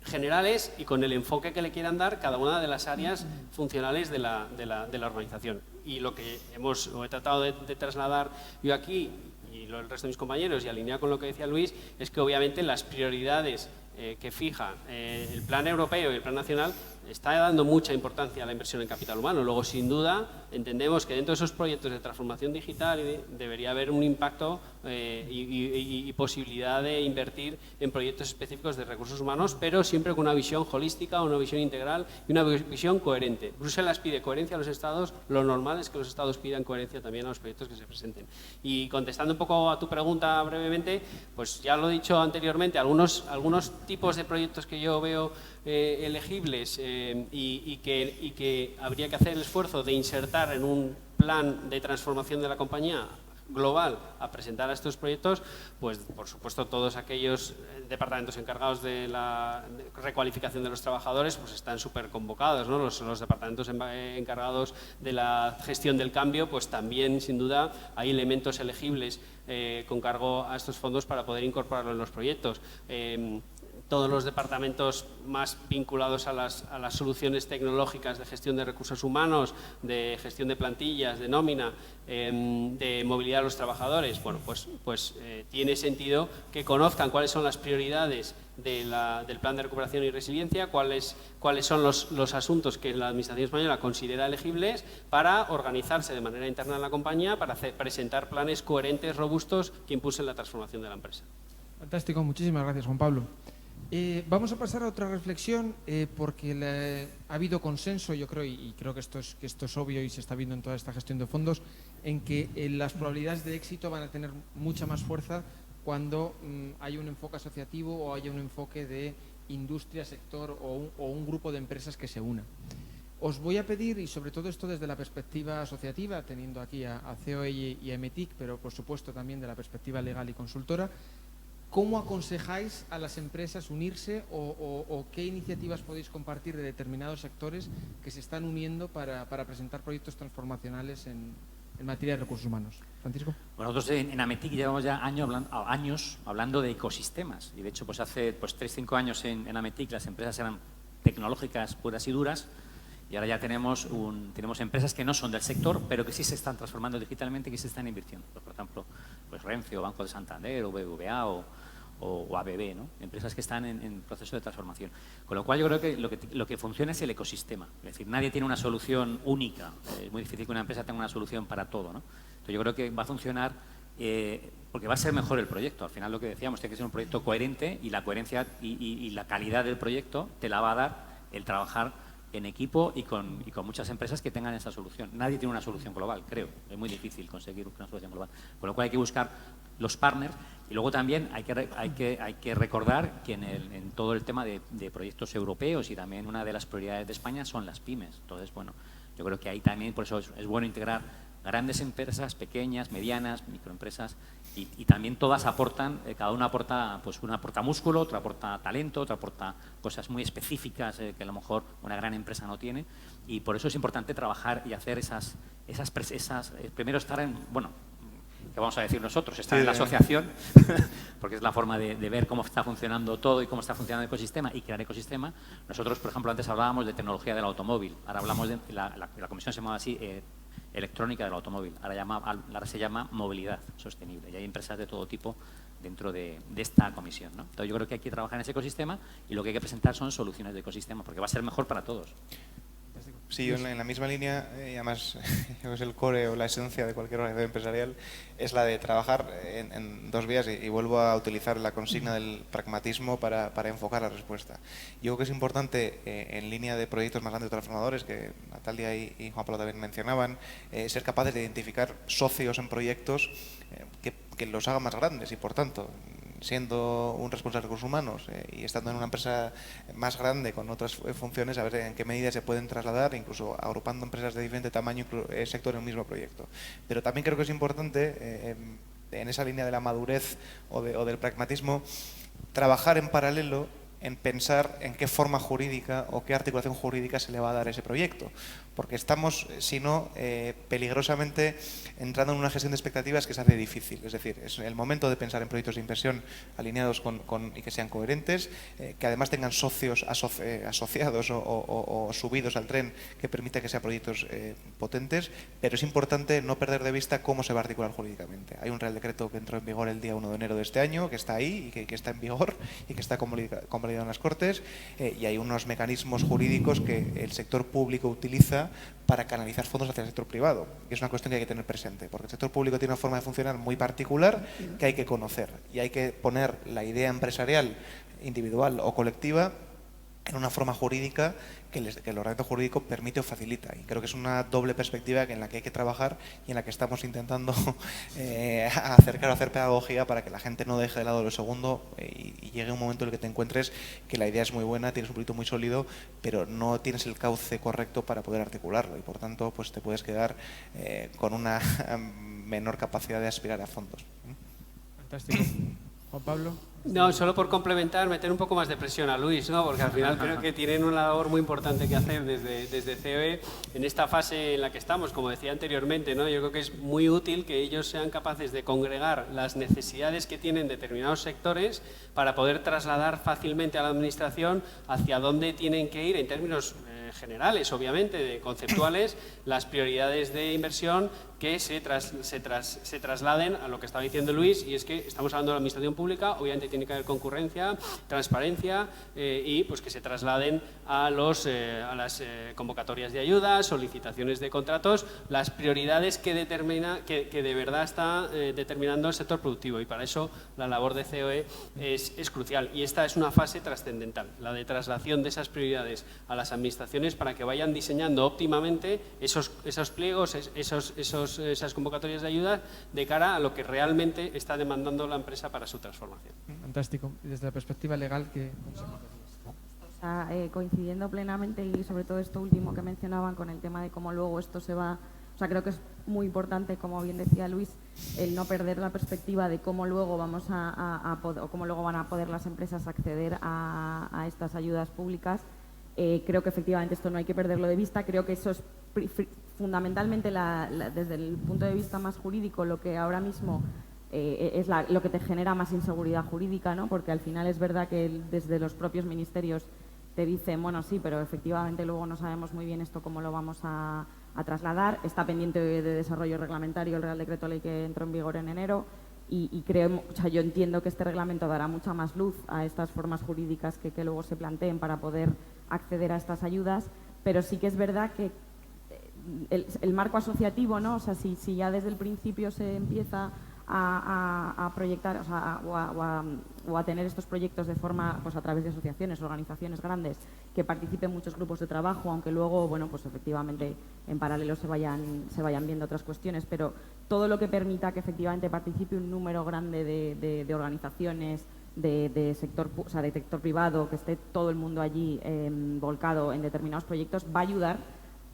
generales y con el enfoque que le quieran dar cada una de las áreas funcionales de la organización. Y lo que he tratado de trasladar yo aquí y el resto de mis compañeros, y alineado con lo que decía Luis, es que obviamente las prioridades que fija el plan europeo y el plan nacional está dando mucha importancia a la inversión en capital humano. Luego, sin duda, entendemos que dentro de esos proyectos de transformación digital debería haber un impacto y posibilidad de invertir en proyectos específicos de recursos humanos, pero siempre con una visión holística, una visión integral y una visión coherente. Bruselas pide coherencia a los Estados, lo normal es que los Estados pidan coherencia también a los proyectos que se presenten. Y contestando un poco a tu pregunta brevemente, pues ya lo he dicho anteriormente, algunos tipos de proyectos que yo veo elegibles y que habría que hacer el esfuerzo de insertar en un plan de transformación de la compañía global a presentar a estos proyectos, pues por supuesto todos aquellos departamentos encargados de la recualificación de los trabajadores pues están súper convocados, ¿no? Los departamentos encargados de la gestión del cambio, pues también sin duda hay elementos elegibles con cargo a estos fondos para poder incorporarlo en los proyectos. Todos los departamentos más vinculados a las soluciones tecnológicas de gestión de recursos humanos, de gestión de plantillas, de nómina, de movilidad de los trabajadores, bueno, pues tiene sentido que conozcan cuáles son las prioridades del plan de recuperación y resiliencia, cuáles son los asuntos que la Administración española considera elegibles para organizarse de manera interna en la compañía, para presentar planes coherentes, robustos, que impulsen la transformación de la empresa. Fantástico, muchísimas gracias, Juan Pablo. Vamos a pasar a otra reflexión porque ha habido consenso, yo creo, y creo que esto es obvio y se está viendo en toda esta gestión de fondos, en que las probabilidades de éxito van a tener mucha más fuerza cuando hay un enfoque asociativo o haya un enfoque de industria, sector o un grupo de empresas que se una. Os voy a pedir, y sobre todo esto desde la perspectiva asociativa, teniendo aquí a COE y a MTIC, pero por supuesto también de la perspectiva legal y consultora, ¿cómo aconsejáis a las empresas unirse o qué iniciativas podéis compartir de determinados sectores que se están uniendo para presentar proyectos transformacionales en materia de recursos humanos? Francisco. Bueno, nosotros en AMETIC llevamos ya años hablando de ecosistemas y de hecho pues hace 3-5 años en AMETIC las empresas eran tecnológicas puras y duras y ahora ya tenemos empresas que no son del sector pero que sí se están transformando digitalmente y que se están invirtiendo. Por ejemplo, pues Renfe o Banco de Santander o BBVA o ABB, ¿no? Empresas que están en proceso de transformación. Con lo cual yo creo que lo que funciona es el ecosistema. Es decir, nadie tiene una solución única. Es muy difícil que una empresa tenga una solución para todo, ¿no? Entonces yo creo que va a funcionar porque va a ser mejor el proyecto. Al final lo que decíamos, tiene que ser un proyecto coherente y la coherencia y la calidad del proyecto te la va a dar el trabajar en equipo y con muchas empresas que tengan esa solución. Nadie tiene una solución global, creo. Es muy difícil conseguir una solución global. Con lo cual hay que buscar los partners y luego también hay que recordar que en todo el tema de proyectos europeos y también una de las prioridades de España son las pymes. Entonces, bueno, yo creo que ahí también, por eso es bueno integrar grandes empresas, pequeñas, medianas, microempresas y también todas aportan, cada una aporta, pues una aporta músculo, otra aporta talento, otra aporta cosas muy específicas que a lo mejor una gran empresa no tiene y por eso es importante trabajar y hacer esas primero estar en, bueno, ¿qué vamos a decir nosotros? Estar en la asociación, porque es la forma de ver cómo está funcionando todo y cómo está funcionando el ecosistema y crear ecosistema. Nosotros, por ejemplo, antes hablábamos de tecnología del automóvil, ahora hablamos de, la comisión se llama así, electrónica del automóvil, ahora se llama movilidad sostenible y hay empresas de todo tipo dentro de esta comisión, ¿no? Entonces yo creo que hay que trabajar en ese ecosistema y lo que hay que presentar son soluciones de ecosistema porque va a ser mejor para todos. Sí, yo en la misma línea, y además es el core o la esencia de cualquier organización empresarial, es la de trabajar en dos vías y vuelvo a utilizar la consigna del pragmatismo para enfocar la respuesta. Yo creo que es importante, en línea de proyectos más grandes transformadores, que Natalia y Juan Pablo también mencionaban, ser capaces de identificar socios en proyectos que los hagan más grandes y, por tanto, siendo un responsable de recursos humanos y estando en una empresa más grande con otras funciones, a ver en qué medida se pueden trasladar, incluso agrupando empresas de diferente tamaño y sector en un mismo proyecto. Pero también creo que es importante, en esa línea de la madurez o del pragmatismo, trabajar en paralelo en pensar en qué forma jurídica o qué articulación jurídica se le va a dar a ese proyecto. Porque estamos, si no, peligrosamente entrando en una gestión de expectativas que se hace difícil. Es decir, es el momento de pensar en proyectos de inversión alineados y que sean coherentes, que además tengan socios asociados o subidos al tren que permita que sean proyectos potentes, pero es importante no perder de vista cómo se va a articular jurídicamente. Hay un Real Decreto que entró en vigor el día 1 de enero de este año, que está ahí y que está en vigor y que está convalidado en las Cortes, y hay unos mecanismos jurídicos que el sector público utiliza para canalizar fondos hacia el sector privado. Y es una cuestión que hay que tener presente, porque el sector público tiene una forma de funcionar muy particular que hay que conocer y hay que poner la idea empresarial individual o colectiva en una forma jurídica que el ordenamiento jurídico permite o facilita. Y creo que es una doble perspectiva en la que hay que trabajar y en la que estamos intentando acercar o hacer pedagogía para que la gente no deje de lado lo segundo y llegue un momento en el que te encuentres que la idea es muy buena, tienes un proyecto muy sólido, pero no tienes el cauce correcto para poder articularlo y por tanto pues te puedes quedar con una menor capacidad de aspirar a fondos. Fantástico. Juan Pablo. No, solo por complementar, meter un poco más de presión a Luis, ¿no? Porque al final creo que tienen una labor muy importante que hacer desde COE en esta fase en la que estamos, como decía anteriormente, ¿no? Yo creo que es muy útil que ellos sean capaces de congregar las necesidades que tienen determinados sectores para poder trasladar fácilmente a la administración hacia dónde tienen que ir en términos generales, obviamente, conceptuales, las prioridades de inversión que se trasladen a lo que estaba diciendo Luis, y es que estamos hablando de la administración pública, obviamente tiene que haber concurrencia, transparencia y pues que se trasladen a las convocatorias de ayudas, solicitaciones de contratos, las prioridades que de verdad está determinando el sector productivo, y para eso la labor de COE es crucial, y esta es una fase trascendental, la de traslación de esas prioridades a las administraciones para que vayan diseñando óptimamente esos pliegos, esas convocatorias de ayuda de cara a lo que realmente está demandando la empresa para su transformación. Fantástico. Y desde la perspectiva legal, ¿qué O sea, coincidiendo plenamente y sobre todo esto último que mencionaban con el tema de cómo luego esto se va... O sea, creo que es muy importante, como bien decía Luis, el no perder la perspectiva de cómo luego vamos o cómo luego van a poder las empresas acceder a estas ayudas públicas. Creo que efectivamente esto no hay que perderlo de vista. Creo que eso es fundamentalmente desde el punto de vista más jurídico lo que ahora mismo es lo que te genera más inseguridad jurídica, ¿no? Porque al final es verdad que desde los propios ministerios te dicen, bueno, sí, pero efectivamente luego no sabemos muy bien esto cómo lo vamos a trasladar. Está pendiente de desarrollo reglamentario el Real Decreto Ley que entró en vigor en enero y creo, o sea, yo entiendo que este reglamento dará mucha más luz a estas formas jurídicas que luego se planteen para poder acceder a estas ayudas, pero sí que es verdad que el marco asociativo, ¿no? O sea, si ya desde el principio se empieza a proyectar, o sea, o a tener estos proyectos de forma, pues a través de asociaciones, organizaciones grandes, que participen muchos grupos de trabajo, aunque luego, bueno, pues efectivamente en paralelo se vayan viendo otras cuestiones, pero todo lo que permita que efectivamente participe un número grande de organizaciones, de sector privado, que esté todo el mundo allí volcado en determinados proyectos, va a ayudar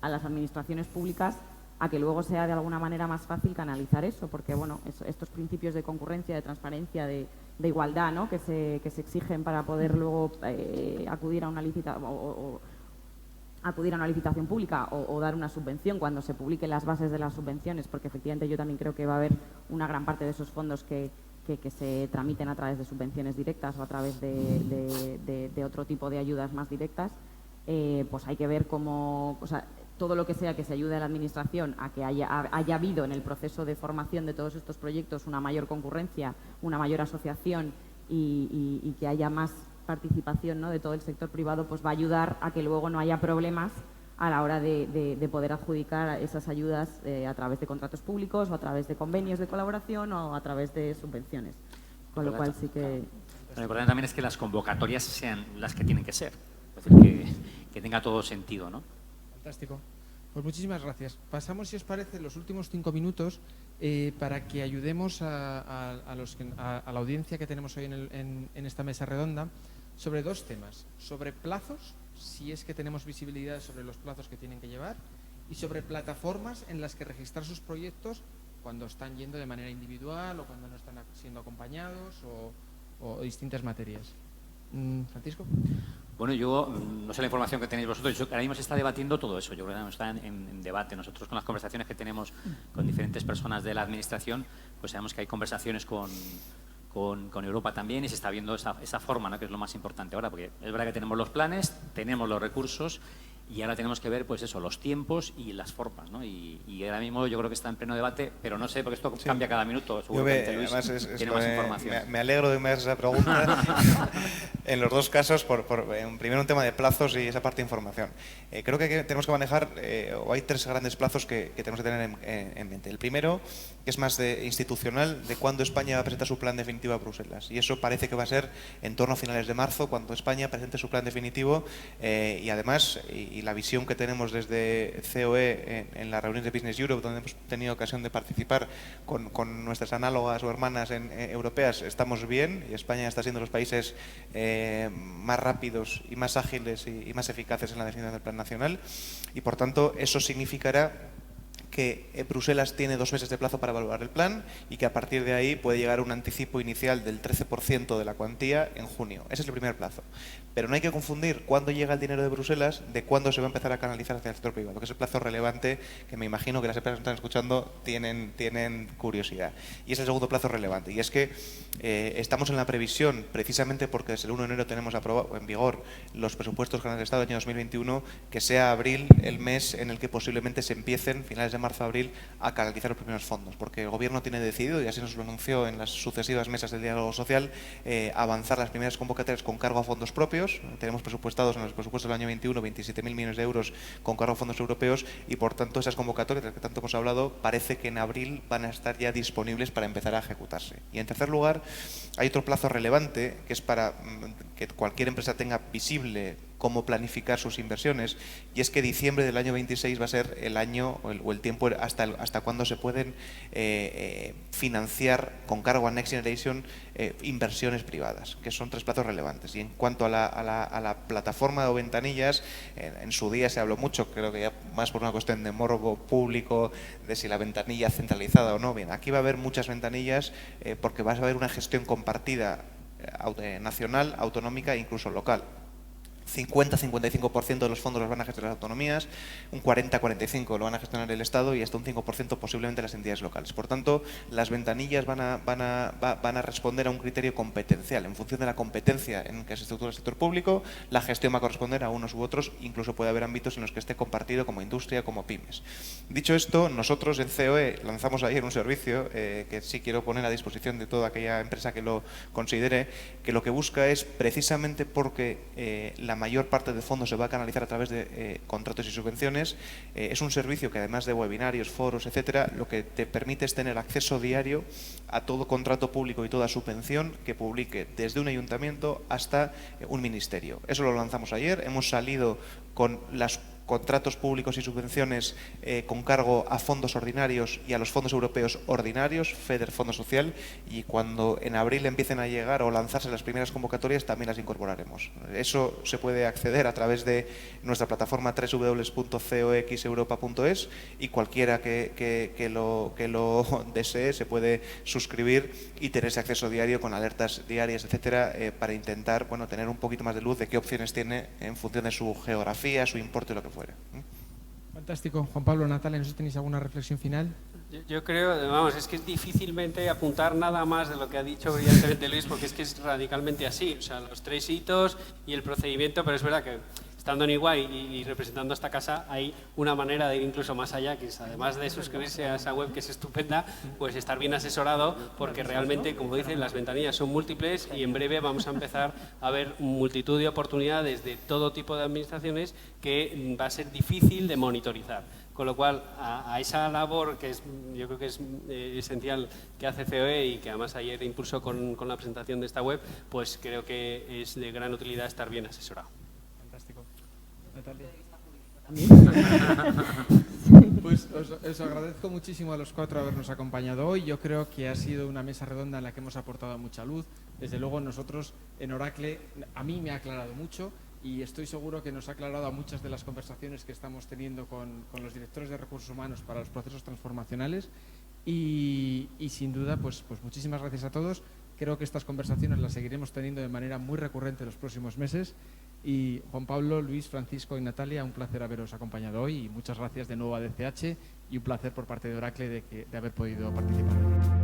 a las administraciones públicas a que luego sea de alguna manera más fácil canalizar eso, porque bueno, estos principios de concurrencia, de transparencia, de igualdad, ¿no? que se exigen para poder luego acudir a una licitación pública o dar una subvención cuando se publiquen las bases de las subvenciones, porque efectivamente yo también creo que va a haber una gran parte de esos fondos que se tramiten a través de subvenciones directas o a través de otro tipo de ayudas más directas, pues hay que ver cómo, o sea, todo lo que sea que se ayude a la Administración a que haya habido en el proceso de formación de todos estos proyectos una mayor concurrencia, una mayor asociación y que haya más participación, ¿no? de todo el sector privado, pues va a ayudar a que luego no haya problemas a la hora de poder adjudicar esas ayudas a través de contratos públicos o a través de convenios de colaboración o a través de subvenciones. Con lo cual sí que... Lo importante también es que las convocatorias sean las que tienen que ser, es decir, que tenga todo sentido, ¿no? Fantástico. Pues muchísimas gracias. Pasamos, si os parece, los últimos 5 minutos para que ayudemos a la audiencia que tenemos hoy en esta mesa redonda sobre 2 temas. Sobre plazos, si es que tenemos visibilidad sobre los plazos que tienen que llevar, y sobre plataformas en las que registrar sus proyectos cuando están yendo de manera individual o cuando no están siendo acompañados o distintas materias. Francisco. Bueno, yo no sé la información que tenéis vosotros, ahora mismo se está debatiendo todo eso, yo creo que está en debate. Nosotros con las conversaciones que tenemos con diferentes personas de la Administración, pues sabemos que hay conversaciones con Europa también y se está viendo esa forma, ¿no? que es lo más importante ahora, porque es verdad que tenemos los planes, tenemos los recursos y ahora tenemos que ver, pues eso, los tiempos y las formas, ¿no? Y ahora mismo yo creo que está en pleno debate, pero no sé, porque esto cambia cada minuto. Seguramente Luis tiene más información. Me alegro de que me hagas esa pregunta. En los 2 casos, primero un tema de plazos y esa parte de información. Creo que tenemos que manejar, o hay 3 grandes plazos que tenemos que tener en mente. El primero, que es más institucional, de cuándo España va a presentar su plan definitivo a Bruselas. Y eso parece que va a ser en torno a finales de marzo, cuando España presente su plan definitivo y además... Y la visión que tenemos desde COE en las reuniones de Business Europe, donde hemos tenido ocasión de participar con nuestras análogas o hermanas europeas, estamos bien y España está siendo los países más rápidos y más ágiles y más eficaces en la definición del plan nacional y por tanto eso significará que Bruselas tiene 2 meses de plazo para evaluar el plan y que a partir de ahí puede llegar un anticipo inicial del 13% de la cuantía en junio. Ese es el primer plazo. Pero no hay que confundir cuándo llega el dinero de Bruselas de cuándo se va a empezar a canalizar hacia el sector privado, que es el plazo relevante que me imagino que las empresas que están escuchando tienen curiosidad. Y es el segundo plazo relevante. Y es que estamos en la previsión, precisamente porque desde el 1 de enero tenemos aprobado en vigor los presupuestos generales del Estado del año 2021, que sea abril el mes en el que posiblemente se empiecen, finales de marzo-abril, a canalizar los primeros fondos. Porque el Gobierno tiene decidido, y así nos lo anunció en las sucesivas mesas del diálogo social, avanzar las primeras convocatorias con cargo a fondos propios. Tenemos presupuestados en los presupuestos del año 21 27.000 millones de euros con cargo a fondos europeos y por tanto esas convocatorias de las que tanto hemos hablado parece que en abril van a estar ya disponibles para empezar a ejecutarse. Y en tercer lugar hay otro plazo relevante que es para que cualquier empresa tenga visible cómo planificar sus inversiones, y es que diciembre del año 26 va a ser el año o el tiempo hasta cuando se pueden financiar con cargo a Next Generation inversiones privadas, que son 3 plazos relevantes. Y en cuanto a la plataforma o ventanillas, en su día se habló mucho, creo que ya más por una cuestión de morbo público, de si la ventanilla centralizada o no. Bien, aquí va a haber muchas ventanillas porque va a haber una gestión compartida nacional, autonómica e incluso local. 50-55% de los fondos los van a gestionar las autonomías, un 40-45% lo van a gestionar el Estado y hasta un 5% posiblemente las entidades locales. Por tanto, las ventanillas van a responder a un criterio competencial. En función de la competencia en que se estructura el sector público, la gestión va a corresponder a unos u otros, incluso puede haber ámbitos en los que esté compartido como industria, como pymes. Dicho esto, nosotros en COE lanzamos ayer un servicio que sí quiero poner a disposición de toda aquella empresa que lo considere, que lo que busca es precisamente porque la mayor parte de fondos se va a canalizar a través de contratos y subvenciones. Es un servicio que además de webinarios, foros, etcétera, lo que te permite es tener acceso diario a todo contrato público y toda subvención que publique desde un ayuntamiento hasta un ministerio. Eso lo lanzamos ayer. Hemos salido con los contratos públicos y subvenciones con cargo a fondos ordinarios y a los fondos europeos ordinarios, FEDER, Fondo Social, y cuando en abril empiecen a llegar o lanzarse las primeras convocatorias también las incorporaremos. Eso se puede acceder a través de nuestra plataforma www.coexeuropa.es y cualquiera que lo desee se puede suscribir y tener ese acceso diario con alertas diarias, etcétera, para intentar tener un poquito más de luz de qué opciones tiene en función de su geografía, su importe, lo que fuera. Fantástico. Juan Pablo, Natalia, no sé si tenéis alguna reflexión final. Yo creo, vamos, es que es difícilmente apuntar nada más de lo que ha dicho brillantemente Luis, porque es que es radicalmente así, o sea, los 3 hitos y el procedimiento, pero es verdad que estando en Iguay y representando a esta casa, hay una manera de ir incluso más allá, que es, además de suscribirse a esa web, que es estupenda, pues estar bien asesorado, porque realmente, como dicen, las ventanillas son múltiples y en breve vamos a empezar a ver multitud de oportunidades de todo tipo de administraciones que va a ser difícil de monitorizar. Con lo cual, a esa labor que yo creo que es esencial que hace COE y que además ayer impulsó con la presentación de esta web, pues creo que es de gran utilidad estar bien asesorado. Natalia. Pues os agradezco muchísimo a los 4 habernos acompañado hoy. Yo creo que ha sido una mesa redonda en la que hemos aportado mucha luz. Desde luego nosotros en Oracle, a mí me ha aclarado mucho y estoy seguro que nos ha aclarado a muchas de las conversaciones que estamos teniendo con los directores de recursos humanos para los procesos transformacionales y sin duda pues muchísimas gracias a todos. Creo que estas conversaciones las seguiremos teniendo de manera muy recurrente en los próximos meses. Y Juan Pablo, Luis, Francisco y Natalia, un placer haberos acompañado hoy y muchas gracias de nuevo a DCH y un placer por parte de Oracle de haber podido participar.